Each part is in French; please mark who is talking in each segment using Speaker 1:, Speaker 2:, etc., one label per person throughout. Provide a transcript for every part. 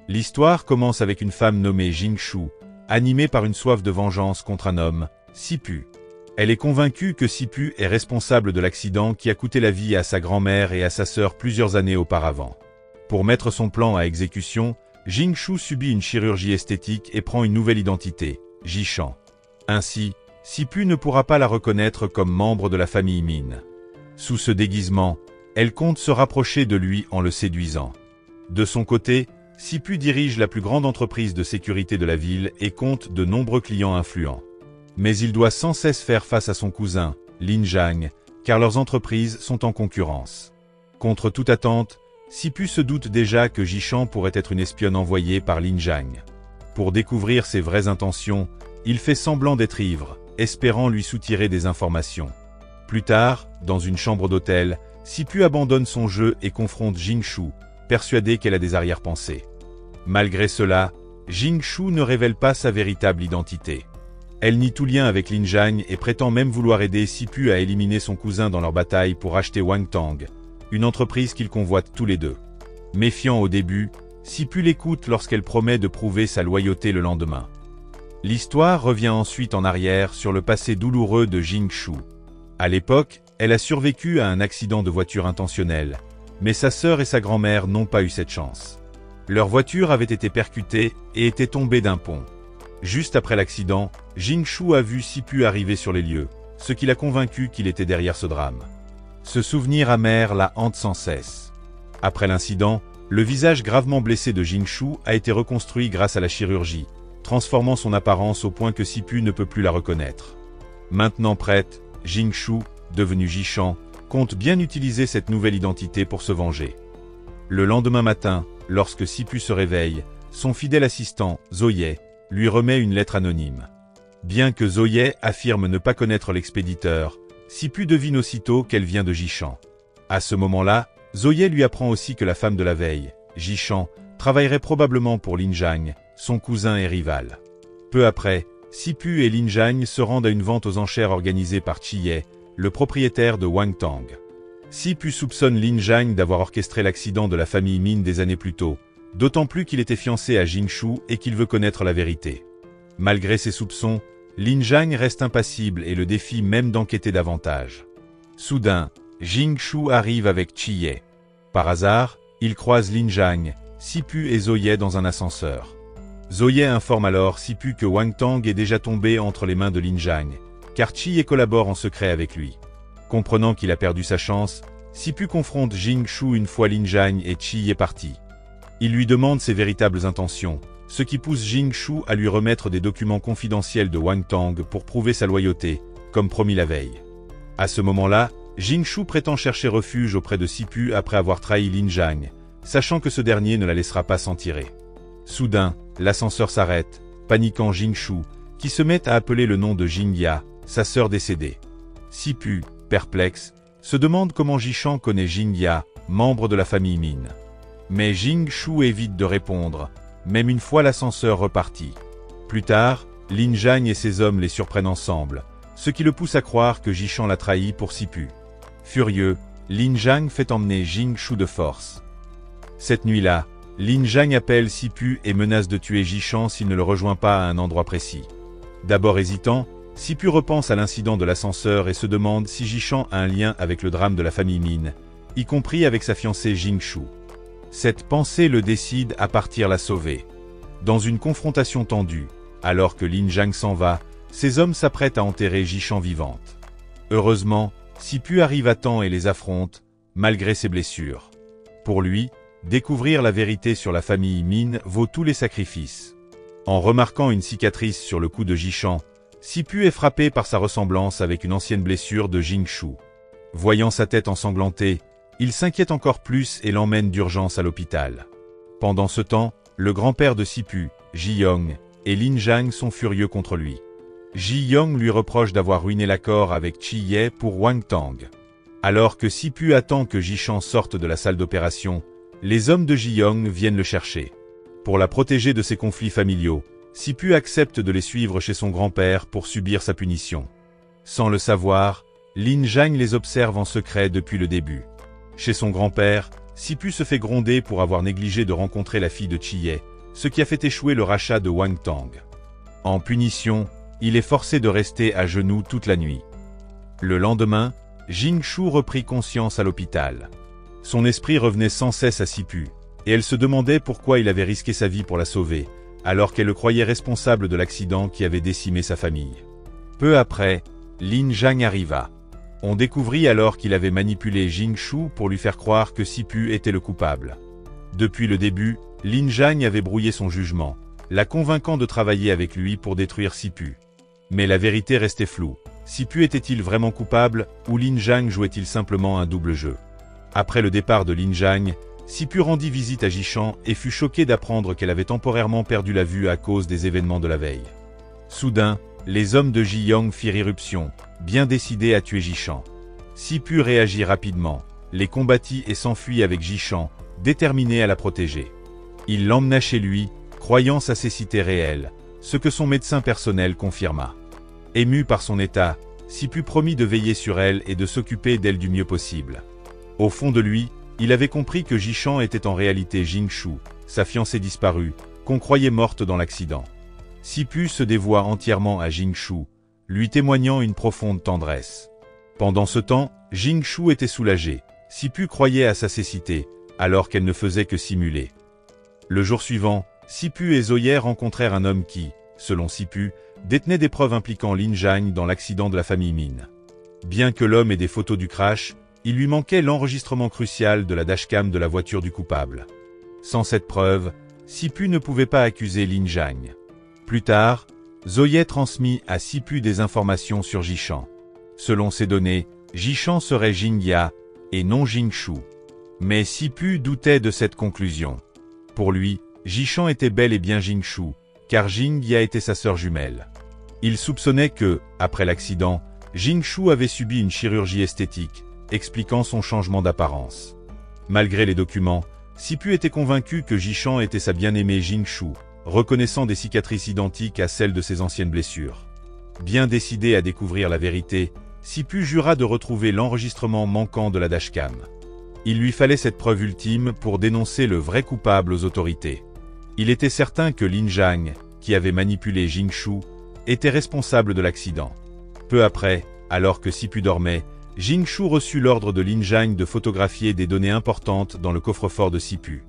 Speaker 1: L'histoire commence avec une femme nommée Jingshu, animée par une soif de vengeance contre un homme, Sipu. Elle est convaincue que Sipu est responsable de l'accident qui a coûté la vie à sa grand-mère et à sa sœur plusieurs années auparavant. Pour mettre son plan à exécution, Jingshu subit une chirurgie esthétique et prend une nouvelle identité, Jishan. Ainsi, Sipu ne pourra pas la reconnaître comme membre de la famille Min. Sous ce déguisement, elle compte se rapprocher de lui en le séduisant. De son côté, Sipu dirige la plus grande entreprise de sécurité de la ville et compte de nombreux clients influents. Mais il doit sans cesse faire face à son cousin, Lin Zhang, car leurs entreprises sont en concurrence. Contre toute attente, Sipu se doute déjà que Jishan pourrait être une espionne envoyée par Lin Zhang. Pour découvrir ses vraies intentions, il fait semblant d'être ivre, espérant lui soutirer des informations. Plus tard, dans une chambre d'hôtel, Sipu abandonne son jeu et confronte Jingshu, persuadée qu'elle a des arrière-pensées. Malgré cela, Jingshu ne révèle pas sa véritable identité. Elle nie tout lien avec Lin Zhang et prétend même vouloir aider Sipu à éliminer son cousin dans leur bataille pour acheter Wang Tang, une entreprise qu'ils convoitent tous les deux. Méfiant au début, Sipu l'écoute lorsqu'elle promet de prouver sa loyauté le lendemain. L'histoire revient ensuite en arrière sur le passé douloureux de Jingshu. À l'époque, elle a survécu à un accident de voiture intentionnel, mais sa sœur et sa grand-mère n'ont pas eu cette chance. Leur voiture avait été percutée et était tombée d'un pont. Juste après l'accident, Jingshu a vu Sipu arriver sur les lieux, ce qui l'a convaincu qu'il était derrière ce drame. Ce souvenir amer la hante sans cesse. Après l'incident, le visage gravement blessé de Jingshu a été reconstruit grâce à la chirurgie, transformant son apparence au point que Sipu ne peut plus la reconnaître. Maintenant prête, Jingshu, devenue Jishan, compte bien utiliser cette nouvelle identité pour se venger. Le lendemain matin, lorsque Sipu se réveille, son fidèle assistant, Zoye, lui remet une lettre anonyme. Bien que Zoye affirme ne pas connaître l'expéditeur, Sipu devine aussitôt qu'elle vient de Jishan. À ce moment-là, Zoye lui apprend aussi que la femme de la veille, Jishan, travaillerait probablement pour Lin Zhang, son cousin et rival. Peu après, Sipu et Lin Zhang se rendent à une vente aux enchères organisée par Chiye, le propriétaire de Wang Tang. Sipu soupçonne Lin Zhang d'avoir orchestré l'accident de la famille Min des années plus tôt, d'autant plus qu'il était fiancé à Jingshu et qu'il veut connaître la vérité. Malgré ses soupçons, Lin Zhang reste impassible et le défie même d'enquêter davantage. Soudain, Jingshu arrive avec Chiye. Par hasard, il croise Lin Zhang, Sipu et Zoye dans un ascenseur. Zoye informe alors Sipu que Wang Tang est déjà tombé entre les mains de Lin Zhang, car Chiye collabore en secret avec lui. Comprenant qu'il a perdu sa chance, Sipu confronte Jingshu une fois Lin Zhang et Chiye parti. Il lui demande ses véritables intentions, ce qui pousse Jingshu à lui remettre des documents confidentiels de Wang Tang pour prouver sa loyauté, comme promis la veille. À ce moment-là, Jingshu prétend chercher refuge auprès de Sipu après avoir trahi Lin Zhang, sachant que ce dernier ne la laissera pas s'en tirer. Soudain, l'ascenseur s'arrête, paniquant Jingshu, qui se met à appeler le nom de Jingya, sa sœur décédée. Sipu, perplexe, se demande comment Jishan connaît Jingya, membre de la famille Min. Mais Jingshu évite de répondre, même une fois l'ascenseur reparti. Plus tard, Lin Zhang et ses hommes les surprennent ensemble, ce qui le pousse à croire que Jishan l'a trahi pour Sipu. Furieux, Lin Zhang fait emmener Jingshu de force. Cette nuit-là, Lin Zhang appelle Sipu et menace de tuer Jishan s'il ne le rejoint pas à un endroit précis. D'abord hésitant, Sipu repense à l'incident de l'ascenseur et se demande si Jishan a un lien avec le drame de la famille Min, y compris avec sa fiancée Jingshu. Cette pensée le décide à partir la sauver. Dans une confrontation tendue, alors que Lin Zhang s'en va, ses hommes s'apprêtent à enterrer Jishan vivante. Heureusement, Sipu arrive à temps et les affronte, malgré ses blessures. Pour lui, découvrir la vérité sur la famille Min vaut tous les sacrifices. En remarquant une cicatrice sur le cou de Jishan, Sipu est frappé par sa ressemblance avec une ancienne blessure de Jingshu. Voyant sa tête ensanglantée, il s'inquiète encore plus et l'emmène d'urgence à l'hôpital. Pendant ce temps, le grand-père de Sipu, Ji-Yong, et Lin Zhang sont furieux contre lui. Ji-Yong lui reproche d'avoir ruiné l'accord avec Chiye pour Wang Tang. Alors que Sipu attend que Jishan sorte de la salle d'opération, les hommes de Ji-Yong viennent le chercher. Pour la protéger de ses conflits familiaux, Sipu accepte de les suivre chez son grand-père pour subir sa punition. Sans le savoir, Lin Zhang les observe en secret depuis le début. Chez son grand-père, Sipu se fait gronder pour avoir négligé de rencontrer la fille de Chiye, ce qui a fait échouer le rachat de Wang Tang. En punition, il est forcé de rester à genoux toute la nuit. Le lendemain, Jing Shu reprit conscience à l'hôpital. Son esprit revenait sans cesse à Sipu, et elle se demandait pourquoi il avait risqué sa vie pour la sauver, alors qu'elle le croyait responsable de l'accident qui avait décimé sa famille. Peu après, Lin Zhang arriva. On découvrit alors qu'il avait manipulé Jing Shu pour lui faire croire que Sipu était le coupable. Depuis le début, Lin Zhang avait brouillé son jugement, la convainquant de travailler avec lui pour détruire Sipu. Mais la vérité restait floue. Sipu était-il vraiment coupable, ou Lin Zhang jouait-il simplement un double jeu? Après le départ de Lin Zhang, Sipu rendit visite à Jishan et fut choquée d'apprendre qu'elle avait temporairement perdu la vue à cause des événements de la veille. Soudain, les hommes de Jiyang firent irruption, bien décidés à tuer Jishan. Sipu réagit rapidement, les combattit et s'enfuit avec Jishan, déterminé à la protéger. Il l'emmena chez lui, croyant sa cécité réelle, ce que son médecin personnel confirma. Ému par son état, Sipu promit de veiller sur elle et de s'occuper d'elle du mieux possible. Au fond de lui, il avait compris que Jishan était en réalité Jing Shu, sa fiancée disparue, qu'on croyait morte dans l'accident. Sipu se dévoua entièrement à Jing Shu, lui témoignant une profonde tendresse. Pendant ce temps, Jing Shu était soulagée. Sipu croyait à sa cécité, alors qu'elle ne faisait que simuler. Le jour suivant, Sipu et Zoye rencontrèrent un homme qui, selon Sipu, détenait des preuves impliquant Lin Zhang dans l'accident de la famille Min. Bien que l'homme ait des photos du crash, il lui manquait l'enregistrement crucial de la dashcam de la voiture du coupable. Sans cette preuve, Sipu ne pouvait pas accuser Lin Zhang. Plus tard, Zoye transmit à Sipu des informations sur Jishan. Selon ces données, Jishan serait Jingya, et non Jing Shu. Mais Sipu doutait de cette conclusion. Pour lui, Jishan était bel et bien Jing Shu, car Jingya était sa sœur jumelle. Il soupçonnait que, après l'accident, Jing Shu avait subi une chirurgie esthétique, expliquant son changement d'apparence. Malgré les documents, Sipu était convaincu que Jishan était sa bien-aimée Jing Shu, reconnaissant des cicatrices identiques à celles de ses anciennes blessures. Bien décidé à découvrir la vérité, Sipu jura de retrouver l'enregistrement manquant de la dashcam. Il lui fallait cette preuve ultime pour dénoncer le vrai coupable aux autorités. Il était certain que Lin Zhang, qui avait manipulé Jing Shu, était responsable de l'accident. Peu après, alors que Sipu dormait, Jing Shu reçut l'ordre de Lin Zhang de photographier des données importantes dans le coffre-fort de Sipu.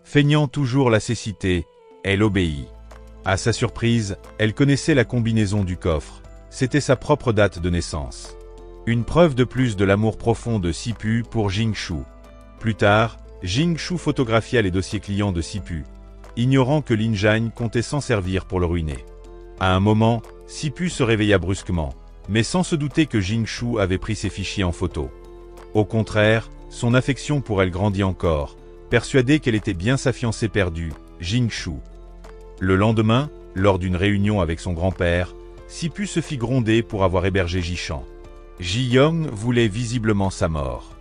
Speaker 1: Feignant toujours la cécité, elle obéit. À sa surprise, elle connaissait la combinaison du coffre. C'était sa propre date de naissance. Une preuve de plus de l'amour profond de Sipu pour Jing Shu. Plus tard, Jing Shu photographia les dossiers clients de Sipu, ignorant que Lin Zhang comptait s'en servir pour le ruiner. À un moment, Sipu se réveilla brusquement, mais sans se douter que Jing Shu avait pris ses fichiers en photo. Au contraire, son affection pour elle grandit encore, persuadé qu'elle était bien sa fiancée perdue, Jing Shu. Le lendemain, lors d'une réunion avec son grand-père, Sipu se fit gronder pour avoir hébergé Jishan. Jiyang voulait visiblement sa mort.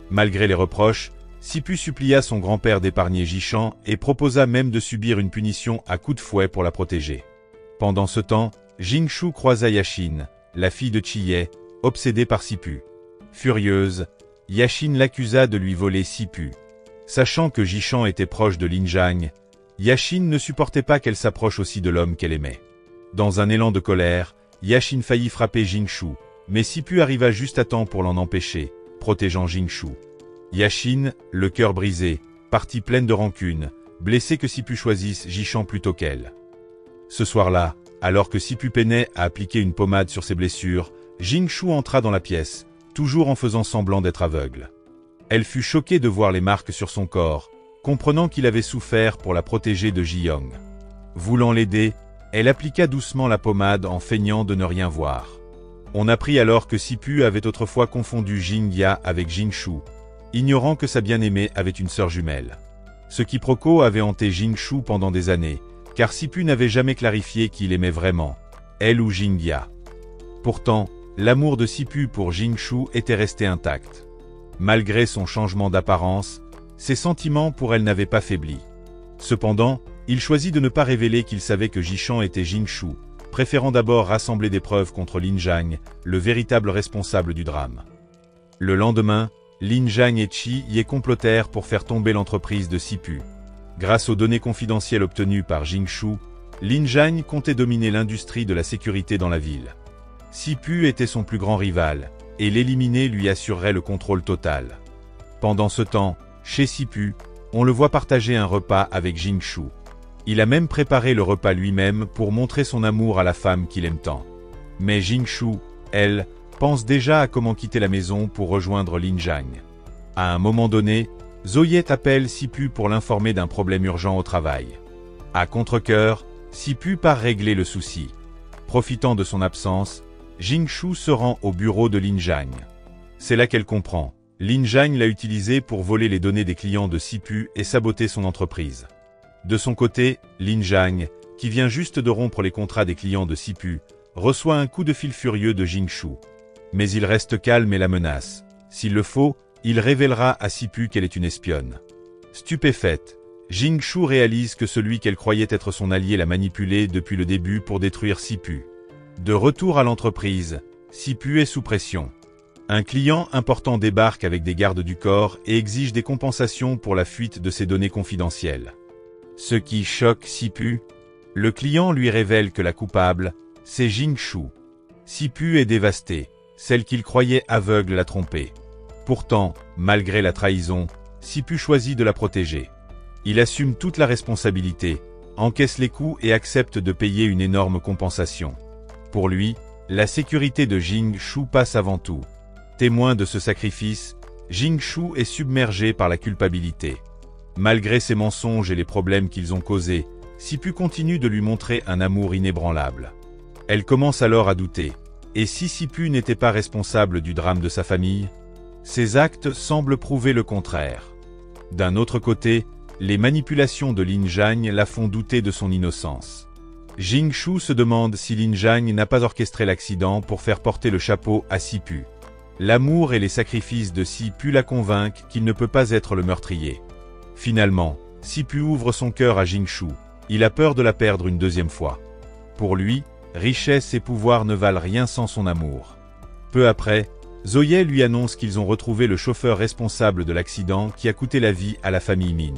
Speaker 1: Malgré les reproches, Sipu supplia son grand-père d'épargner Jishan et proposa même de subir une punition à coups de fouet pour la protéger. Pendant ce temps, Jing Shu croisa Yashin, la fille de Chiye, obsédée par Sipu. Furieuse, Yashin l'accusa de lui voler Sipu. Sachant que Jishan était proche de Lin Zhang, Yashin ne supportait pas qu'elle s'approche aussi de l'homme qu'elle aimait. Dans un élan de colère, Yashin faillit frapper Jing Shu, mais Sipu arriva juste à temps pour l'en empêcher, protégeant Jing Shu. Yashin, le cœur brisé, partit pleine de rancune, blessée que Sipu choisisse Jishan plutôt qu'elle. Ce soir-là, alors que Sipu peinait à appliquer une pommade sur ses blessures, Jing Shu entra dans la pièce, toujours en faisant semblant d'être aveugle. Elle fut choquée de voir les marques sur son corps, comprenant qu'il avait souffert pour la protéger de Jiyang. Voulant l'aider, elle appliqua doucement la pommade en feignant de ne rien voir. On apprit alors que Sipu avait autrefois confondu Jingya avec Jing Shu, ignorant que sa bien-aimée avait une sœur jumelle. Ce quiproquo avait hanté Jing Shu pendant des années, car Sipu n'avait jamais clarifié qui l'aimait vraiment, elle ou Jingya. Pourtant, l'amour de Sipu pour Jing Shu était resté intact. Malgré son changement d'apparence, ses sentiments pour elle n'avaient pas faibli. Cependant, il choisit de ne pas révéler qu'il savait que Jishan était Jing Shu, préférant d'abord rassembler des preuves contre Lin Zhang, le véritable responsable du drame. Le lendemain, Lin Zhang et Chi y complotèrent pour faire tomber l'entreprise de Sipu. Grâce aux données confidentielles obtenues par Jing Shu, Lin Zhang comptait dominer l'industrie de la sécurité dans la ville. Sipu était son plus grand rival, et l'éliminer lui assurerait le contrôle total. Pendant ce temps, chez Sipu, on le voit partager un repas avec Jing Shu. Il a même préparé le repas lui-même pour montrer son amour à la femme qu'il aime tant. Mais Jing Shu, elle, pense déjà à comment quitter la maison pour rejoindre Lin Zhang. À un moment donné, Zoyet appelle Sipu pour l'informer d'un problème urgent au travail. À contre-cœur, Sipu part régler le souci. Profitant de son absence, Jing Shu se rend au bureau de Lin Zhang. C'est là qu'elle comprend. Lin Zhang l'a utilisé pour voler les données des clients de Sipu et saboter son entreprise. De son côté, Lin Zhang, qui vient juste de rompre les contrats des clients de Sipu, reçoit un coup de fil furieux de Jing Shu. Mais il reste calme et la menace. S'il le faut, il révélera à Sipu qu'elle est une espionne. Stupéfaite, Jing Shu réalise que celui qu'elle croyait être son allié l'a manipulé depuis le début pour détruire Sipu. De retour à l'entreprise, Sipu est sous pression. Un client important débarque avec des gardes du corps et exige des compensations pour la fuite de ses données confidentielles. Ce qui choque Sipu, le client lui révèle que la coupable, c'est Jing Shu. Sipu est dévasté, celle qu'il croyait aveugle l'a trompé. Pourtant, malgré la trahison, Sipu choisit de la protéger. Il assume toute la responsabilité, encaisse les coûts et accepte de payer une énorme compensation. Pour lui, la sécurité de Jing Shu passe avant tout. Témoin de ce sacrifice, Jing Shu est submergé par la culpabilité. Malgré ses mensonges et les problèmes qu'ils ont causés, Sipu continue de lui montrer un amour inébranlable. Elle commence alors à douter. Et si Sipu n'était pas responsable du drame de sa famille? Ses actes semblent prouver le contraire. D'un autre côté, les manipulations de Lin Zhang la font douter de son innocence. Jing Shu se demande si Lin Zhang n'a pas orchestré l'accident pour faire porter le chapeau à Sipu. L'amour et les sacrifices de Sipu la convainquent qu'il ne peut pas être le meurtrier. Finalement, Sipu ouvre son cœur à Jing Shu. Il a peur de la perdre une deuxième fois. Pour lui, richesse et pouvoir ne valent rien sans son amour. Peu après, Zoye lui annonce qu'ils ont retrouvé le chauffeur responsable de l'accident qui a coûté la vie à la famille Min.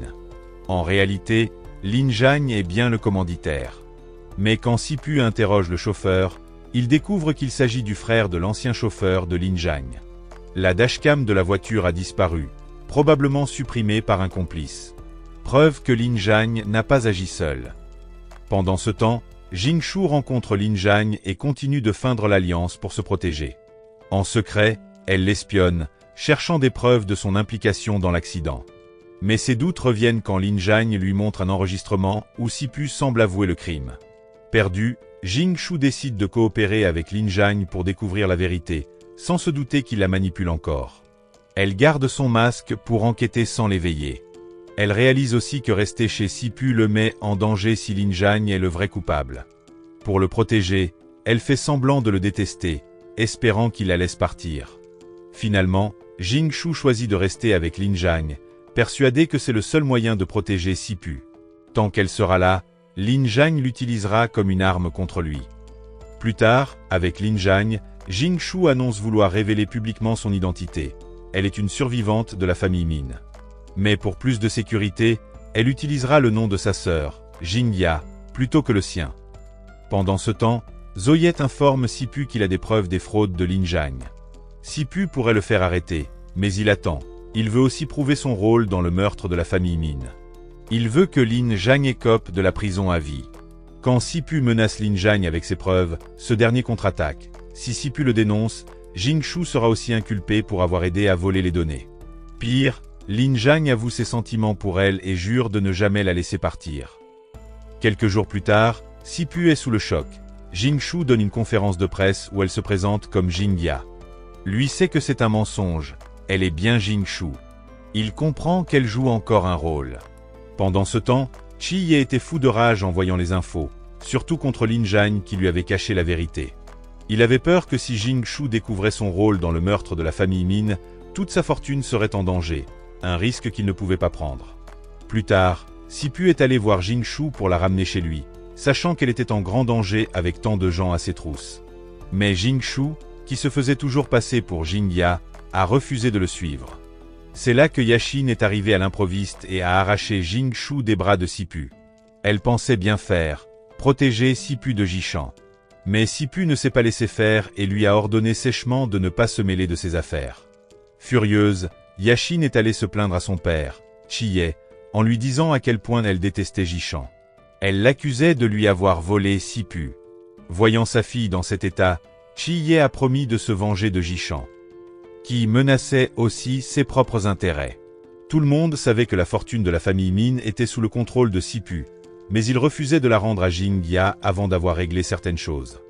Speaker 1: En réalité, Lin Zhang est bien le commanditaire. Mais quand Sipu interroge le chauffeur, il découvre qu'il s'agit du frère de l'ancien chauffeur de Lin Zhang. La dashcam de la voiture a disparu, probablement supprimée par un complice. Preuve que Lin Zhang n'a pas agi seul. Pendant ce temps, Jing Shu rencontre Lin Zhang et continue de feindre l'alliance pour se protéger. En secret, elle l'espionne, cherchant des preuves de son implication dans l'accident. Mais ses doutes reviennent quand Lin Zhang lui montre un enregistrement où Sipu semble avouer le crime. Perdu, Jing Shu décide de coopérer avec Lin Zhang pour découvrir la vérité, sans se douter qu'il la manipule encore. Elle garde son masque pour enquêter sans l'éveiller. Elle réalise aussi que rester chez Sipu le met en danger si Lin Zhang est le vrai coupable. Pour le protéger, elle fait semblant de le détester, espérant qu'il la laisse partir. Finalement, Jing Shu choisit de rester avec Lin Zhang, persuadée que c'est le seul moyen de protéger Sipu. Tant qu'elle sera là, Lin Zhang l'utilisera comme une arme contre lui. Plus tard, avec Lin Zhang, Jing Shu annonce vouloir révéler publiquement son identité. Elle est une survivante de la famille Min. Mais pour plus de sécurité, elle utilisera le nom de sa sœur, Jingya, plutôt que le sien. Pendant ce temps, Zoyet informe Sipu qu'il a des preuves des fraudes de Lin Zhang. Sipu pourrait le faire arrêter, mais il attend. Il veut aussi prouver son rôle dans le meurtre de la famille Min. Il veut que Lin Zhang écope de la prison à vie. Quand Sipu menace Lin Zhang avec ses preuves, ce dernier contre-attaque. Si Sipu le dénonce, Jing Shu sera aussi inculpé pour avoir aidé à voler les données. Pire, Lin Zhang avoue ses sentiments pour elle et jure de ne jamais la laisser partir. Quelques jours plus tard, Sipu est sous le choc. Jing Shu donne une conférence de presse où elle se présente comme Jingya. Lui sait que c'est un mensonge, elle est bien Jing Shu. Il comprend qu'elle joue encore un rôle. Pendant ce temps, Chi était fou de rage en voyant les infos, surtout contre Lin Zhang qui lui avait caché la vérité. Il avait peur que si Jing Shu découvrait son rôle dans le meurtre de la famille Min, toute sa fortune serait en danger, un risque qu'il ne pouvait pas prendre. Plus tard, Sipu est allé voir Jing Shu pour la ramener chez lui, sachant qu'elle était en grand danger avec tant de gens à ses trousses. Mais Jing Shu, qui se faisait toujours passer pour Jingya, a refusé de le suivre. C'est là que Yashin est arrivée à l'improviste et a arraché Jing Shu des bras de Sipu. Elle pensait bien faire, protéger Sipu de Jishan. Mais Sipu ne s'est pas laissé faire et lui a ordonné sèchement de ne pas se mêler de ses affaires. Furieuse, Yashin est allée se plaindre à son père, Chiye, en lui disant à quel point elle détestait Jishan. Elle l'accusait de lui avoir volé Sipu. Voyant sa fille dans cet état, Chiye a promis de se venger de Jishan, qui menaçait aussi ses propres intérêts. Tout le monde savait que la fortune de la famille Min était sous le contrôle de Sipu, mais il refusait de la rendre à Jingya avant d'avoir réglé certaines choses.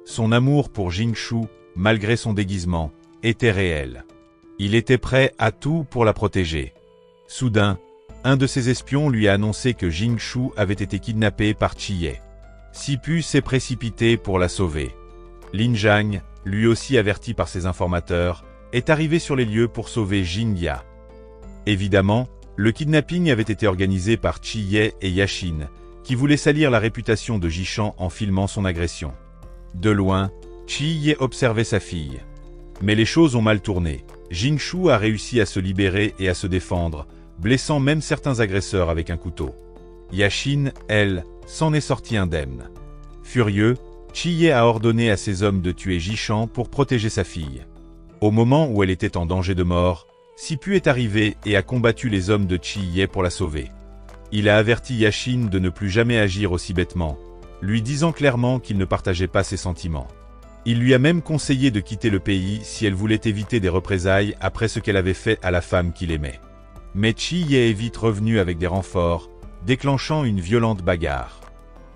Speaker 1: Son amour pour Jingshu, malgré son déguisement, était réel. Il était prêt à tout pour la protéger. Soudain, un de ses espions lui a annoncé que Jingshu avait été kidnappé par Chiye. Sipu s'est précipité pour la sauver. Lin Zhang, lui aussi averti par ses informateurs, est arrivé sur les lieux pour sauver Jingya. Évidemment, le kidnapping avait été organisé par Chiye et Yashin, qui voulaient salir la réputation de Jishan en filmant son agression. De loin, Chiye observait sa fille. Mais les choses ont mal tourné. Jingshu a réussi à se libérer et à se défendre, blessant même certains agresseurs avec un couteau. Yashin, elle, s'en est sortie indemne. Furieux, Chiye a ordonné à ses hommes de tuer Jishan pour protéger sa fille. Au moment où elle était en danger de mort, Sipu est arrivé et a combattu les hommes de Chiye pour la sauver. Il a averti Yashin de ne plus jamais agir aussi bêtement, lui disant clairement qu'il ne partageait pas ses sentiments. Il lui a même conseillé de quitter le pays si elle voulait éviter des représailles après ce qu'elle avait fait à la femme qu'il aimait. Mais Chiye est vite revenu avec des renforts, déclenchant une violente bagarre.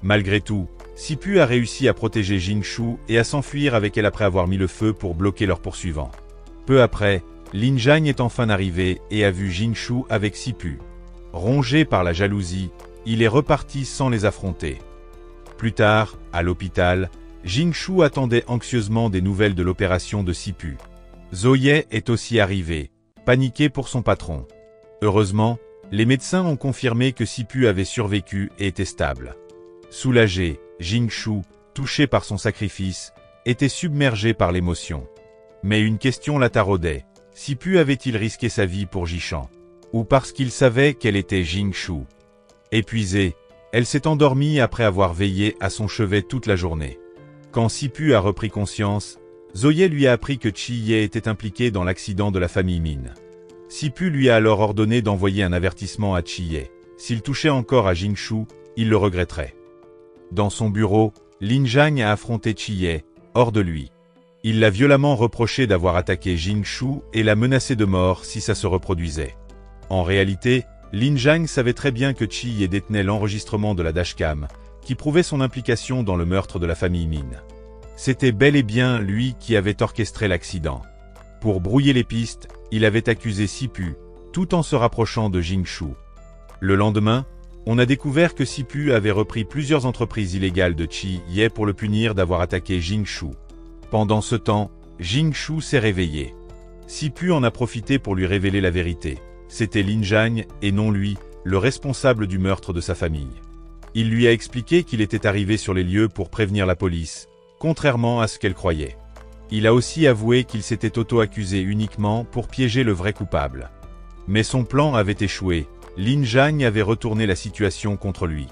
Speaker 1: Malgré tout, Sipu a réussi à protéger Jingshu et à s'enfuir avec elle après avoir mis le feu pour bloquer leurs poursuivants. Peu après, Lin Zhang est enfin arrivé et a vu Jingshu avec Sipu. Rongé par la jalousie, il est reparti sans les affronter. Plus tard, à l'hôpital, Jingshu attendait anxieusement des nouvelles de l'opération de Sipu. Zoye est aussi arrivé, paniqué pour son patron. Heureusement, les médecins ont confirmé que Sipu avait survécu et était stable. Soulagé, Jingshu, touché par son sacrifice, était submergé par l'émotion. Mais une question la taraudait. Sipu avait-il risqué sa vie pour Jishan? Ou parce qu'il savait qu'elle était Jingshu? Épuisée, elle s'est endormie après avoir veillé à son chevet toute la journée. Quand Sipu a repris conscience, Zoye lui a appris que Chiye était impliqué dans l'accident de la famille Min. Sipu lui a alors ordonné d'envoyer un avertissement à Chiye. S'il touchait encore à Jingshu, il le regretterait. Dans son bureau, Lin Zhang a affronté Chiye, hors de lui. Il l'a violemment reproché d'avoir attaqué Jingshu et l'a menacé de mort si ça se reproduisait. En réalité, Lin Zhang savait très bien que Chiye détenait l'enregistrement de la dashcam, qui prouvait son implication dans le meurtre de la famille Min. C'était bel et bien lui qui avait orchestré l'accident. Pour brouiller les pistes, il avait accusé Sipu, tout en se rapprochant de Jingshu. Le lendemain, on a découvert que Sipu avait repris plusieurs entreprises illégales de Chiye pour le punir d'avoir attaqué Jingshu. Pendant ce temps, Jingshu s'est réveillé. Sipu en a profité pour lui révéler la vérité. C'était Lin Zhang, et non lui, le responsable du meurtre de sa famille. Il lui a expliqué qu'il était arrivé sur les lieux pour prévenir la police, contrairement à ce qu'elle croyait. Il a aussi avoué qu'il s'était auto-accusé uniquement pour piéger le vrai coupable. Mais son plan avait échoué. Lin Zhang avait retourné la situation contre lui.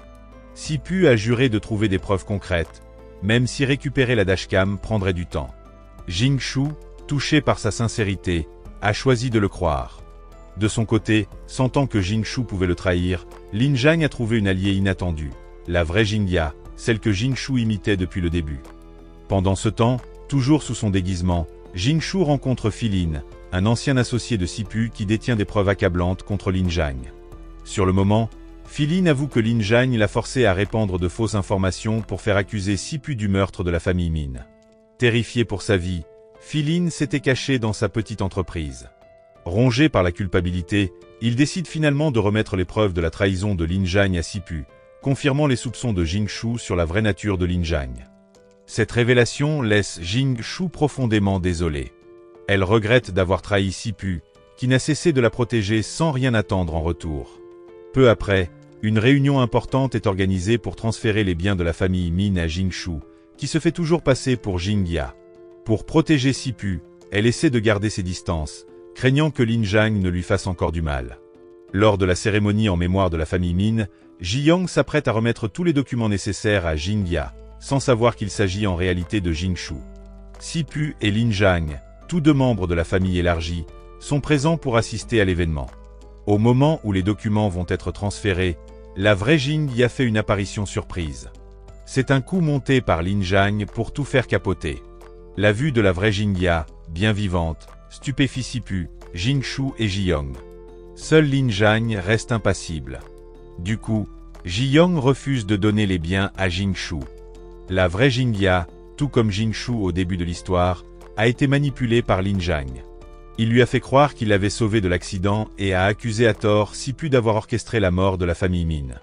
Speaker 1: Sipu a juré de trouver des preuves concrètes, même si récupérer la dashcam prendrait du temps. Jingshu, touché par sa sincérité, a choisi de le croire. De son côté, sentant que Jingshu pouvait le trahir, Lin Zhang a trouvé une alliée inattendue, la vraie Jingya, celle que Jingshu imitait depuis le début. Pendant ce temps, toujours sous son déguisement, Jingshu rencontre Filin, un ancien associé de Sipu qui détient des preuves accablantes contre Lin Zhang. Sur le moment, Filin avoue que Lin Zhang l'a forcé à répandre de fausses informations pour faire accuser Sipu du meurtre de la famille Min. Terrifié pour sa vie, Filin s'était caché dans sa petite entreprise. Rongé par la culpabilité, il décide finalement de remettre les preuves de la trahison de Lin Zhang à Sipu, confirmant les soupçons de Jingshu sur la vraie nature de Lin Zhang. Cette révélation laisse Jingshu profondément désolée. Elle regrette d'avoir trahi Sipu, qui n'a cessé de la protéger sans rien attendre en retour. Peu après, une réunion importante est organisée pour transférer les biens de la famille Min à Jingshu, qui se fait toujours passer pour Jingya. Pour protéger Sipu, elle essaie de garder ses distances, craignant que Lin Zhang ne lui fasse encore du mal. Lors de la cérémonie en mémoire de la famille Min, Ziyang s'apprête à remettre tous les documents nécessaires à Jingya, sans savoir qu'il s'agit en réalité de Jingshu. Sipu et Lin Zhang, tous deux membres de la famille élargie, sont présents pour assister à l'événement. Au moment où les documents vont être transférés, la vraie Jingya fait une apparition surprise. C'est un coup monté par Lin Zhang pour tout faire capoter. La vue de la vraie Jingya, bien vivante, stupéfie Sipu, Jingshu et Ziyang. Seul Lin Zhang reste impassible. Du coup, Ziyang refuse de donner les biens à Jingshu. La vraie Jingya, tout comme Jingshu au début de l'histoire, a été manipulée par Lin Zhang. Il lui a fait croire qu'il l'avait sauvé de l'accident et a accusé à tort Sipu d'avoir orchestré la mort de la famille Min.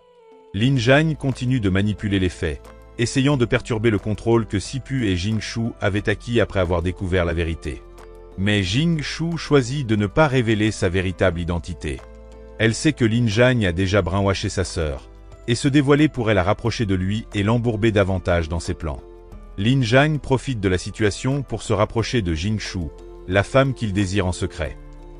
Speaker 1: Lin Zhang continue de manipuler les faits, essayant de perturber le contrôle que Sipu et Jingshu avaient acquis après avoir découvert la vérité. Mais Jingshu choisit de ne pas révéler sa véritable identité. Elle sait que Lin Zhang a déjà brainwashé sa sœur, et se dévoiler pourrait la rapprocher de lui et l'embourber davantage dans ses plans. Lin Zhang profite de la situation pour se rapprocher de Jingshu, la femme qu'il désire en secret.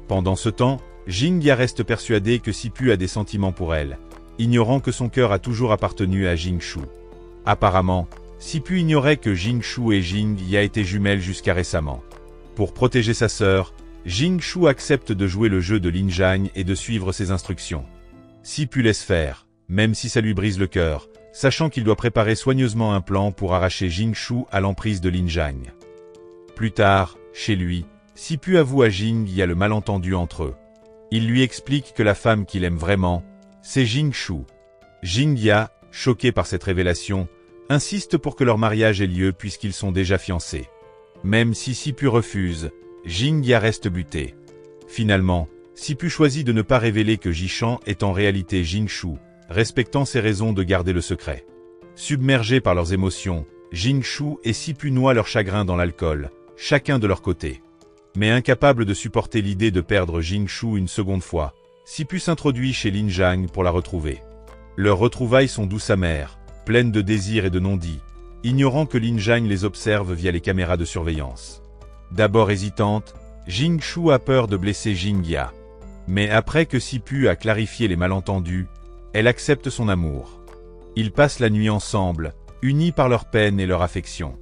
Speaker 1: Pendant ce temps, Jingya reste persuadée que Sipu a des sentiments pour elle, ignorant que son cœur a toujours appartenu à Jingshu. Apparemment, Sipu ignorait que Jingshu et Jingya étaient jumelles jusqu'à récemment. Pour protéger sa sœur, Jingshu accepte de jouer le jeu de Lin Zhang et de suivre ses instructions. Sipu laisse faire, même si ça lui brise le cœur, sachant qu'il doit préparer soigneusement un plan pour arracher Jingshu à l'emprise de Lin Zhang. Plus tard, chez lui, Sipu avoue à Jingya le malentendu entre eux. Il lui explique que la femme qu'il aime vraiment, c'est Jingshu. Jingya, choqué par cette révélation, insiste pour que leur mariage ait lieu puisqu'ils sont déjà fiancés. Même si Sipu refuse, Jingya reste buté. Finalement, Sipu choisit de ne pas révéler que Jishan est en réalité Jingshu, respectant ses raisons de garder le secret. Submergés par leurs émotions, Jingshu et Sipu noient leur chagrin dans l'alcool, chacun de leur côté. Mais incapable de supporter l'idée de perdre Jingshu une seconde fois, Sipu s'introduit chez Lin Zhang pour la retrouver. Leurs retrouvailles sont douces amères, pleines de désirs et de non-dits, ignorant que Lin Zhang les observe via les caméras de surveillance. D'abord hésitante, Jingshu a peur de blesser Jingya. Mais après que Sipu a clarifié les malentendus, elle accepte son amour. Ils passent la nuit ensemble, unis par leur peine et leur affection.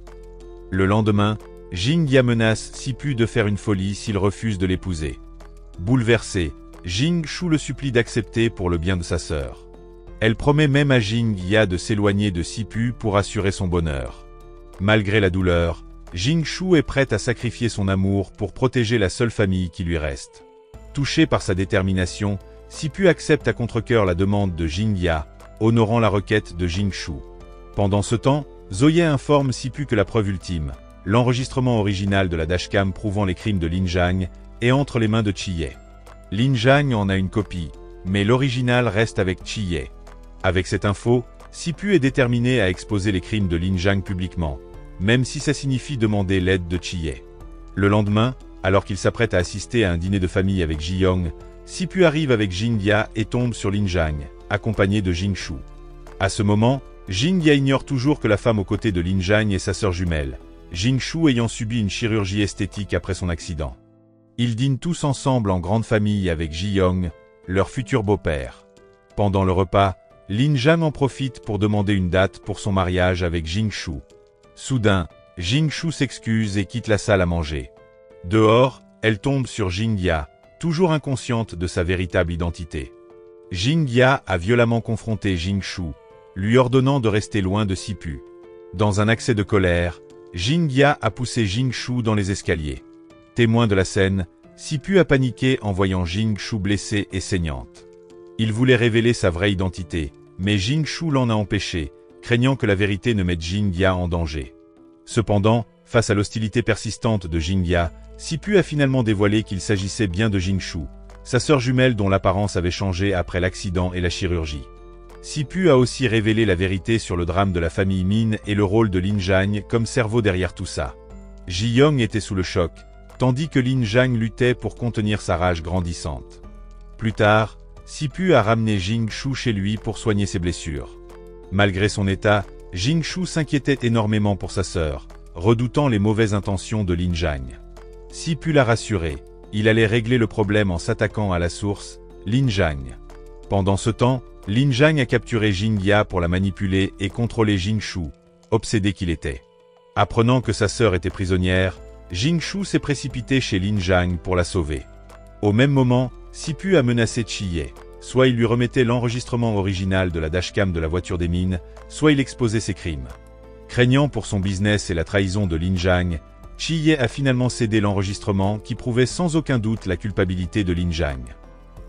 Speaker 1: Le lendemain, Jingya menace Sipu de faire une folie s'il refuse de l'épouser. Bouleversée, Jingshu le supplie d'accepter pour le bien de sa sœur. Elle promet même à Jingya de s'éloigner de Sipu pour assurer son bonheur. Malgré la douleur, Jingshu est prête à sacrifier son amour pour protéger la seule famille qui lui reste. Touché par sa détermination, Sipu accepte à contre-cœur la demande de Jingya, honorant la requête de Jingshu. Pendant ce temps, Zoye informe Sipu que la preuve ultime, l'enregistrement original de la dashcam prouvant les crimes de Lin Zhang, est entre les mains de Chiye. Lin Zhang en a une copie, mais l'original reste avec Chiye. Avec cette info, Sipu est déterminé à exposer les crimes de Lin Zhang publiquement, même si ça signifie demander l'aide de Chiye. Le lendemain, alors qu'il s'apprête à assister à un dîner de famille avec Ziyang, Sipu arrive avec Jingya et tombe sur Lin Zhang, accompagné de Jingshu. À ce moment, Jingya ignore toujours que la femme aux côtés de Lin Zhang est sa sœur jumelle, Jingshu ayant subi une chirurgie esthétique après son accident. Ils dînent tous ensemble en grande famille avec Ziyang, leur futur beau-père. Pendant le repas, Lin Zhang en profite pour demander une date pour son mariage avec Jingshu. Soudain, Jingshu s'excuse et quitte la salle à manger. Dehors, elle tombe sur Jingya, toujours inconsciente de sa véritable identité. Jingya a violemment confronté Jingshu, lui ordonnant de rester loin de Sipu. Dans un accès de colère, Jingya a poussé Jingshu dans les escaliers. Témoin de la scène, Sipu a paniqué en voyant Jingshu blessée et saignante. Il voulait révéler sa vraie identité, mais Jingshu l'en a empêché, craignant que la vérité ne mette Jingya en danger. Cependant, face à l'hostilité persistante de Jingya, Sipu a finalement dévoilé qu'il s'agissait bien de Jingshu, sa sœur jumelle dont l'apparence avait changé après l'accident et la chirurgie. Sipu a aussi révélé la vérité sur le drame de la famille Min et le rôle de Lin Zhang comme cerveau derrière tout ça. Ziyang était sous le choc, tandis que Lin Zhang luttait pour contenir sa rage grandissante. Plus tard, Sipu a ramené Jingshu chez lui pour soigner ses blessures. Malgré son état, Jingshu s'inquiétait énormément pour sa sœur, redoutant les mauvaises intentions de Lin Zhang. Sipu l'a rassuré, Il allait régler le problème en s'attaquant à la source, Lin Zhang. Pendant ce temps, Lin Zhang a capturé Jingya pour la manipuler et contrôler Jingshu, obsédé qu'il était. Apprenant que sa sœur était prisonnière, Jingshu s'est précipité chez Lin Zhang pour la sauver. Au même moment, Sipu a menacé Chiye. Soit il lui remettait l'enregistrement original de la dashcam de la voiture des mines, soit il exposait ses crimes. Craignant pour son business et la trahison de Lin Zhang, Chiye a finalement cédé l'enregistrement qui prouvait sans aucun doute la culpabilité de Lin Zhang.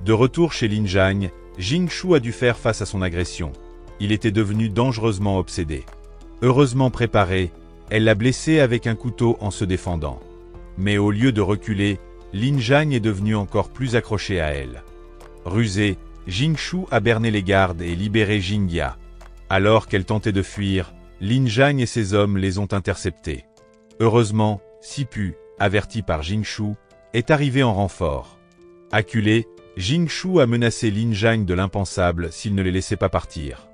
Speaker 1: De retour chez Lin Zhang, Jingshu a dû faire face à son agression. Il était devenu dangereusement obsédé. Heureusement préparé, elle l'a blessé avec un couteau en se défendant. Mais au lieu de reculer, Lin Zhang est devenu encore plus accroché à elle. Rusé, Jingshu a berné les gardes et libéré Jingya. Alors qu'elle tentait de fuir, Lin Zhang et ses hommes les ont interceptés. Heureusement, Sipu, averti par Jingshu, est arrivé en renfort. Acculé, Jingshu a menacé Lin Zhang de l'impensable s'il ne les laissait pas partir.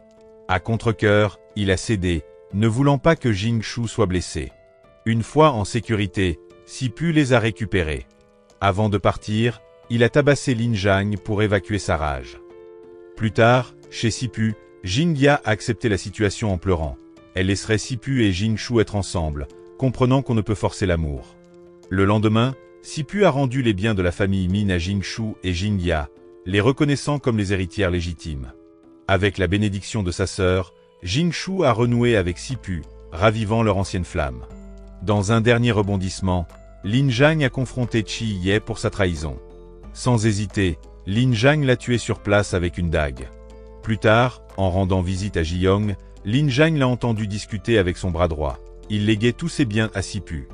Speaker 1: À contre-cœur, il a cédé, ne voulant pas que Jingshu soit blessé. Une fois en sécurité, Sipu les a récupérés. Avant de partir, il a tabassé Lin Zhang pour évacuer sa rage. Plus tard, chez Sipu, Jingya a accepté la situation en pleurant. Elle laisserait Sipu et Jingshu être ensemble, comprenant qu'on ne peut forcer l'amour. Le lendemain, Sipu a rendu les biens de la famille Min à Jingshu et Jingya, les reconnaissant comme les héritières légitimes. Avec la bénédiction de sa sœur, Jingshu a renoué avec Sipu, ravivant leur ancienne flamme. Dans un dernier rebondissement, Lin Zhang a confronté Chiye pour sa trahison. Sans hésiter, Lin Zhang l'a tué sur place avec une dague. Plus tard, en rendant visite à Jiyong, Lin Zhang l'a entendu discuter avec son bras droit. Il léguait tous ses biens à Sipu.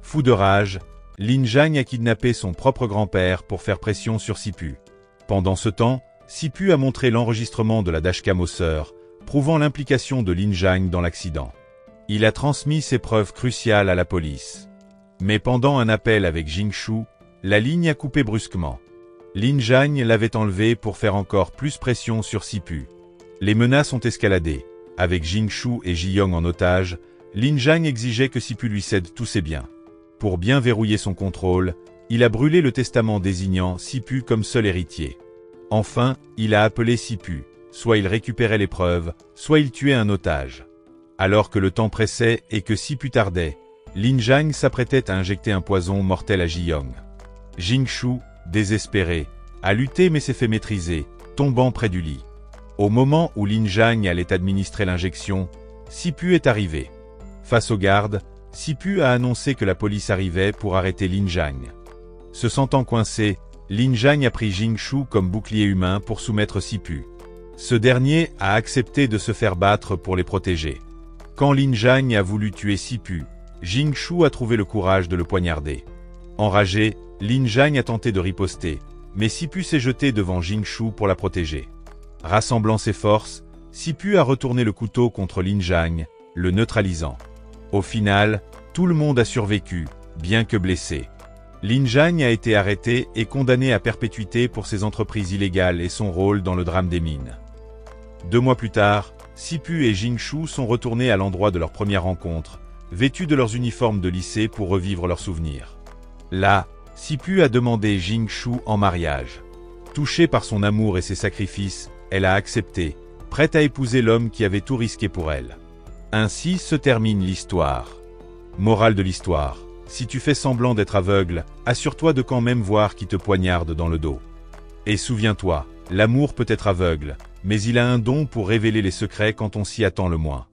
Speaker 1: Fou de rage, Lin Zhang a kidnappé son propre grand-père pour faire pression sur Sipu. Pendant ce temps, Sipu a montré l'enregistrement de la dashcam aux sœurs, prouvant l'implication de Lin Zhang dans l'accident. Il a transmis ces preuves cruciales à la police. Mais pendant un appel avec Jingshu, la ligne a coupé brusquement. Lin Zhang l'avait enlevé pour faire encore plus pression sur Sipu. Les menaces ont escaladé. Avec Jingshu et Jiyong en otage, Lin Zhang exigeait que Sipu lui cède tous ses biens. Pour bien verrouiller son contrôle, il a brûlé le testament désignant Sipu comme seul héritier. Enfin, il a appelé Sipu. Soit il récupérait les preuves, soit il tuait un otage. Alors que le temps pressait et que Sipu tardait, Lin Zhang s'apprêtait à injecter un poison mortel à Jiyong. Jingshu, désespéré, a lutté mais s'est fait maîtriser, tombant près du lit. Au moment où Lin Zhang allait administrer l'injection, Sipu est arrivé. Face aux gardes, Sipu a annoncé que la police arrivait pour arrêter Lin Zhang. Se sentant coincé, Lin Zhang a pris Jingshu comme bouclier humain pour soumettre Sipu. Ce dernier a accepté de se faire battre pour les protéger. Quand Lin Zhang a voulu tuer Sipu, Jingshu a trouvé le courage de le poignarder. Enragé, Lin Zhang a tenté de riposter, mais Sipu s'est jeté devant Jingshu pour la protéger. Rassemblant ses forces, Sipu a retourné le couteau contre Lin Zhang, le neutralisant. Au final, tout le monde a survécu, bien que blessé. Lin Zhang a été arrêté et condamné à perpétuité pour ses entreprises illégales et son rôle dans le drame des mines. 2 mois plus tard, Sipu et Jingshu sont retournés à l'endroit de leur première rencontre, vêtus de leurs uniformes de lycée pour revivre leurs souvenirs. Là, Sipu a demandé Jingshu en mariage. Touchée par son amour et ses sacrifices, elle a accepté, prête à épouser l'homme qui avait tout risqué pour elle. Ainsi se termine l'histoire. Morale de l'histoire. Si tu fais semblant d'être aveugle, assure-toi de quand même voir qui te poignarde dans le dos. Et souviens-toi, l'amour peut être aveugle, mais il a un don pour révéler les secrets quand on s'y attend le moins.